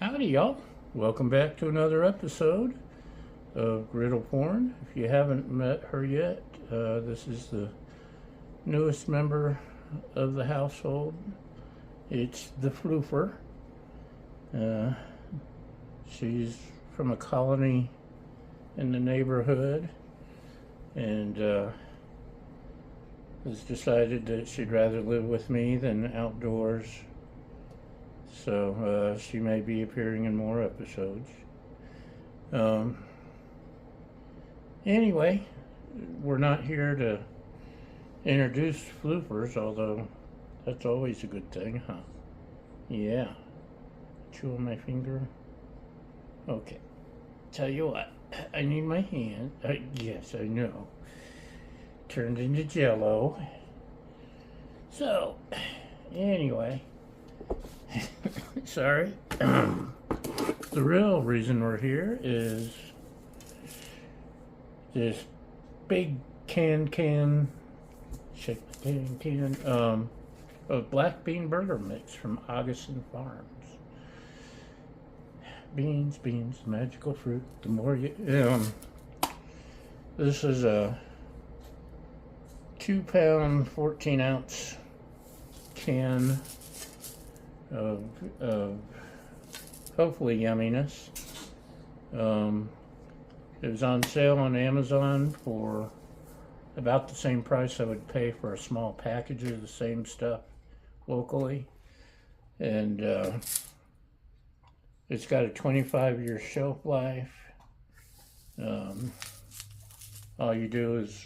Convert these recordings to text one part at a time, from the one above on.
Howdy, y'all. Welcome back to another episode of Griddle Porn. If you haven't met her yet, this is the newest member of the household. It's the Floofer. She's from a colony in the neighborhood and has decided that she'd rather live with me than outdoors. So she may be appearing in more episodes. Anyway, we're not here to introduce floofers, although that's always a good thing, huh? Yeah. Chew on my finger. Okay. Tell you what, I need my hand. Yes, I know. Turned into Jello. So, anyway. Sorry. The real reason we're here is this big can of black bean burger mix from AUGASON Farms. Beans, magical fruit. The more you this is a 2-pound 14-ounce can of hopefully yumminess. It was on sale on Amazon for about the same price I would pay for a small package of the same stuff locally, and it's got a 25-year shelf life. All you do is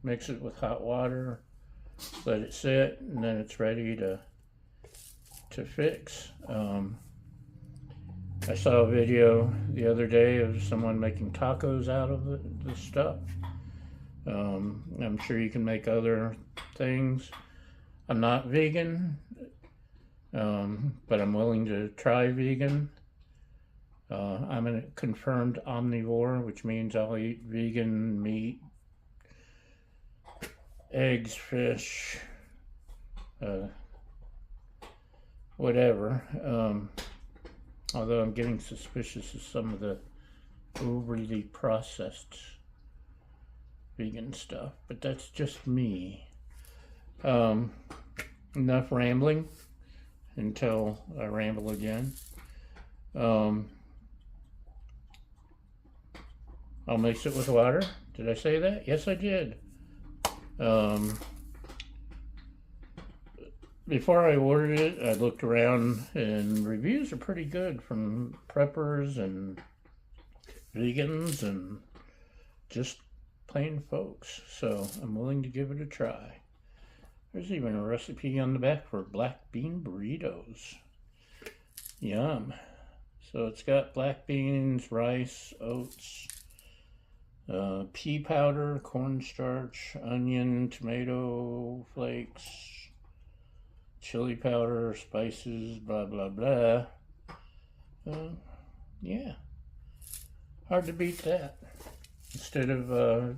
mix it with hot water, let it sit, and then it's ready to fix. I saw a video the other day of someone making tacos out of the stuff. I'm sure you can make other things. I'm not vegan, but I'm willing to try vegan. I'm a confirmed omnivore, which means I'll eat vegan meat, eggs, fish, whatever. Although I'm getting suspicious of some of the overly processed vegan stuff, but that's just me. Enough rambling until I ramble again. I'll mix it with water. Did I say that? Yes, I did. Before I ordered it, I looked around, and reviews are pretty good from preppers and vegans and just plain folks. So I'm willing to give it a try. There's even a recipe on the back for black bean burritos. Yum. So it's got black beans, rice, oats, pea powder, cornstarch, onion, tomato flakes, chili powder, spices, blah, blah, blah. Yeah. Hard to beat that. Instead of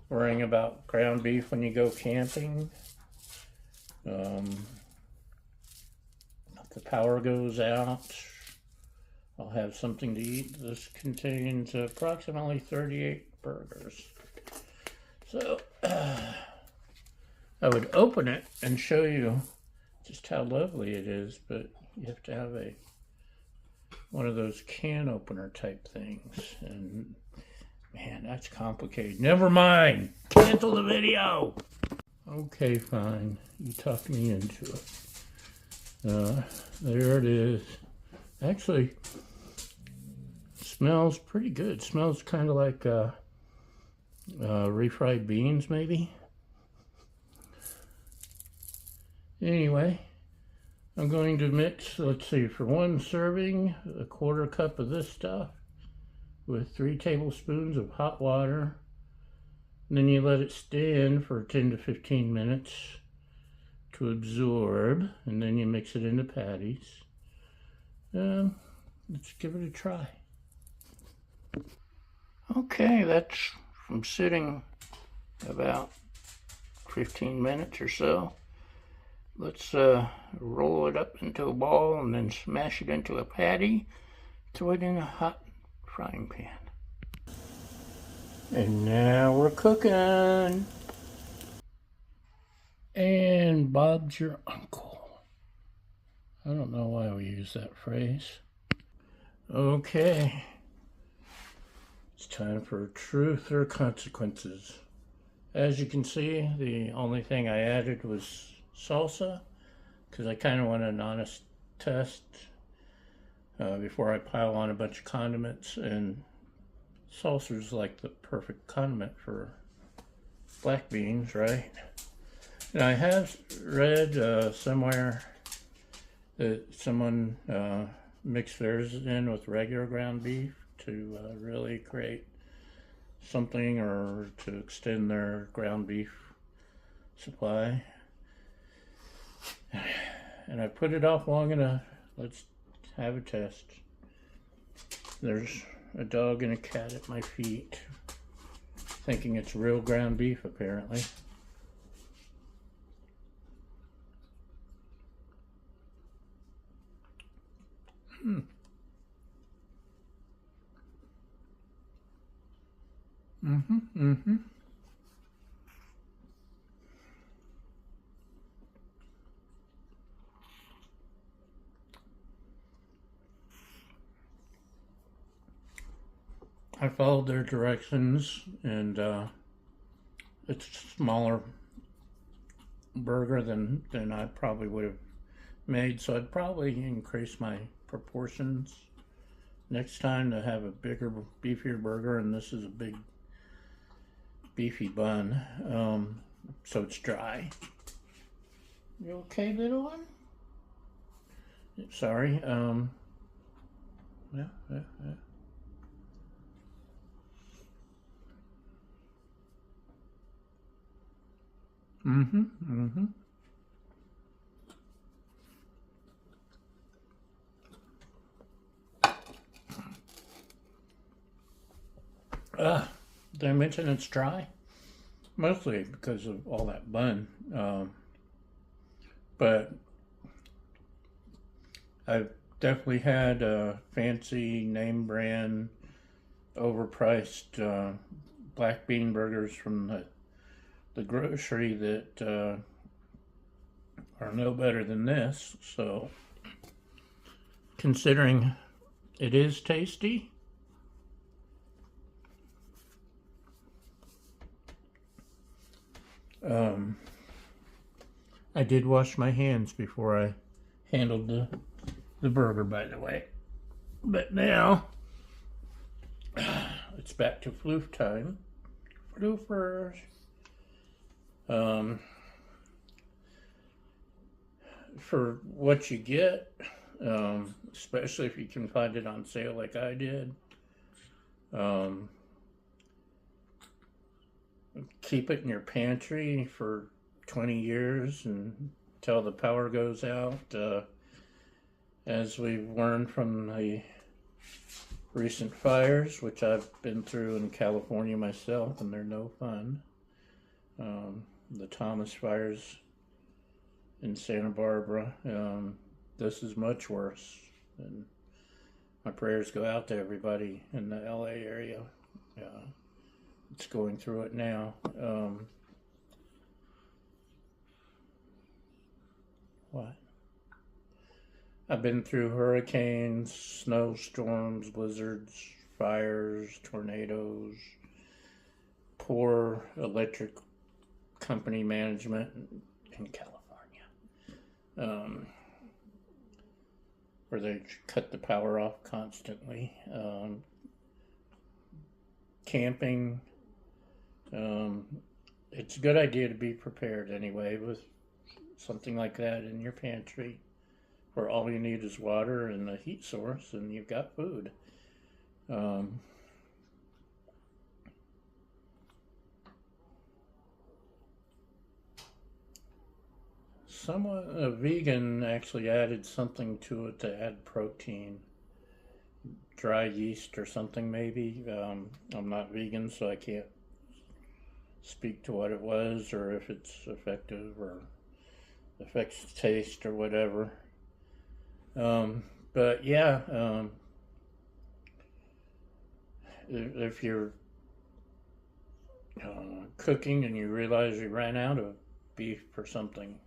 worrying about ground beef when you go camping, if the power goes out, I'll have something to eat. This contains approximately 38 burgers. So, I would open it and show you just how lovely it is, but you have to have one of those can opener type things, and man, that's complicated. Never mind. Cancel the video. Okay, fine. You talked me into it. There it is. Actually, smells pretty good. Smells kind of like refried beans, maybe. Anyway, I'm going to mix, let's see, for one serving, a 1/4 cup of this stuff with 3 tablespoons of hot water. And then you let it stand for 10 to 15 minutes to absorb, and then you mix it into patties. Let's give it a try. Okay, that's from sitting about 15 minutes or so. Let's roll it up into a ball and then smash it into a patty. Throw it in a hot frying pan. And now we're cooking. And Bob's your uncle. I don't know why we use that phrase. Okay. It's time for truth or consequences. As you can see, the only thing I added was salsa, because I kind of want an honest test before I pile on a bunch of condiments, and salsa is like the perfect condiment for black beans, right? And I have read somewhere that someone mixed theirs in with regular ground beef to really create something, or to extend their ground beef supply. And I put it off long enough. Let's have a test. There's a dog and a cat at my feet, thinking it's real ground beef, apparently. I followed their directions, and it's a smaller burger than I probably would have made, so I'd probably increase my proportions next time to have a bigger, beefier burger. And this is a big beefy bun, so it's dry. You okay, little one? Sorry. Yeah. Did I mention it's dry? Mostly because of all that bun. But I've definitely had fancy name brand, overpriced black bean burgers from the grocery that are no better than this. So, considering it is tasty, I did wash my hands before I handled the burger, by the way. But now it's back to floof time. Floofers. For what you get, especially if you can find it on sale like I did, keep it in your pantry for 20 years until the power goes out. As we've learned from the recent fires, which I've been through in California myself, and they're no fun. The Thomas fires in Santa Barbara. This is much worse. And my prayers go out to everybody in the LA area. It's going through it now. What? I've been through hurricanes, snowstorms, blizzards, fires, tornadoes, poor electric company management in California, where they cut the power off constantly. Camping, it's a good idea to be prepared anyway with something like that in your pantry, where all you need is water and a heat source, and you've got food. A vegan actually added something to it to add protein, dry yeast or something maybe. I'm not vegan, so I can't speak to what it was or if it's effective, or affects the taste or whatever. But yeah, if you're cooking and you realize you ran out of beef for something,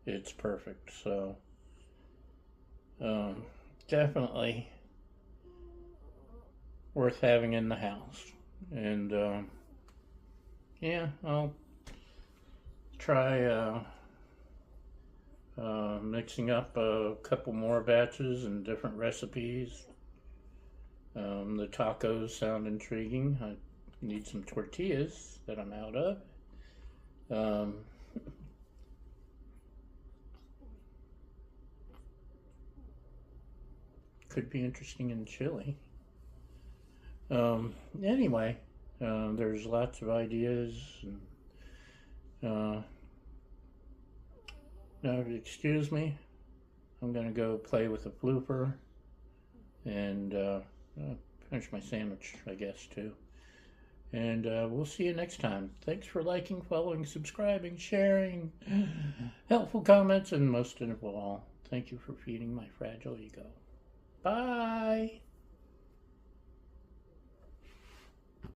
it's perfect. So definitely worth having in the house. And yeah, I'll try mixing up a couple more batches and different recipes. The tacos sound intriguing. I need some tortillas that I'm out of. Could be interesting in chili. Anyway, there's lots of ideas. And, now, excuse me, I'm gonna go play with the flooper and finish my sandwich, I guess, too. And we'll see you next time. Thanks for liking, following, subscribing, sharing, helpful comments, and most of all, thank you for feeding my fragile ego. Bye.